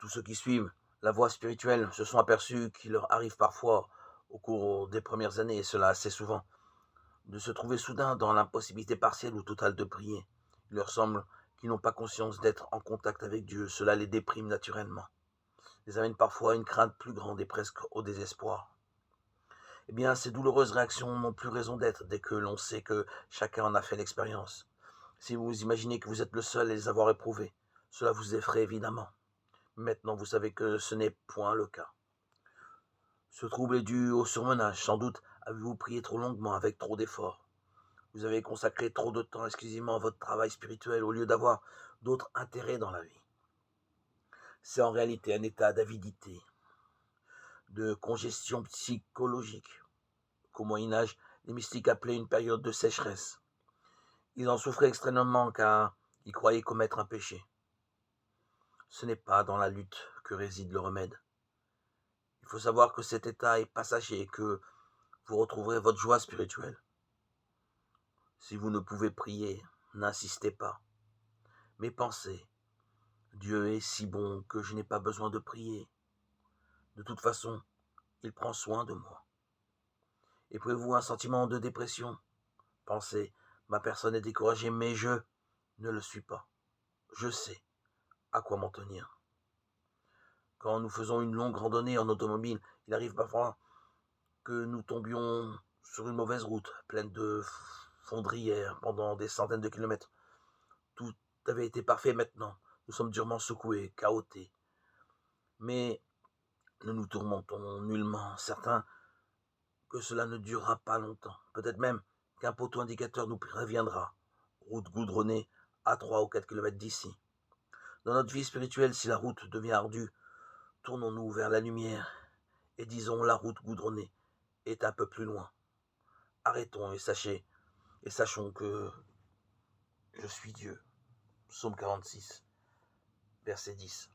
Tous ceux qui suivent la voie spirituelle se sont aperçus qu'il leur arrive parfois, au cours des premières années, et cela assez souvent, de se trouver soudain dans l'impossibilité partielle ou totale de prier. Il leur semble qu'ils n'ont pas conscience d'être en contact avec Dieu. Cela les déprime naturellement, les amène parfois à une crainte plus grande et presque au désespoir. Eh bien, ces douloureuses réactions n'ont plus raison d'être dès que l'on sait que chacun en a fait l'expérience. Si vous imaginez que vous êtes le seul à les avoir éprouvées, cela vous effraie évidemment. Maintenant, vous savez que ce n'est point le cas. Ce trouble est dû au surmenage. Sans doute avez-vous prié trop longuement avec trop d'efforts. Vous avez consacré trop de temps exclusivement à votre travail spirituel au lieu d'avoir d'autres intérêts dans la vie. C'est en réalité un état d'avidité, de congestion psychologique, qu'au Moyen-Âge, les mystiques appelaient une période de sécheresse. Ils en souffraient extrêmement car ils croyaient commettre un péché. Ce n'est pas dans la lutte que réside le remède. Il faut savoir que cet état est passager et que vous retrouverez votre joie spirituelle. Si vous ne pouvez prier, n'insistez pas, mais pensez, Dieu est si bon que je n'ai pas besoin de prier. De toute façon, il prend soin de moi. Éprouvez-vous un sentiment de dépression? Pensez, ma personne est découragée, mais je ne le suis pas. Je sais à quoi m'en tenir. Quand nous faisons une longue randonnée en automobile, il arrive parfois que nous tombions sur une mauvaise route, pleine de fondrières pendant des centaines de kilomètres. Tout avait été parfait maintenant. Nous sommes durement secoués, chaotés. Mais ne nous tourmentons nullement, certains que cela ne durera pas longtemps. Peut-être même qu'un poteau indicateur nous préviendra. Route goudronnée à 3 ou 4 kilomètres d'ici. Dans notre vie spirituelle, si la route devient ardue, tournons-nous vers la lumière et disons la route goudronnée est un peu plus loin. Arrêtons et sachons que je suis Dieu. Psaume 46, verset 10.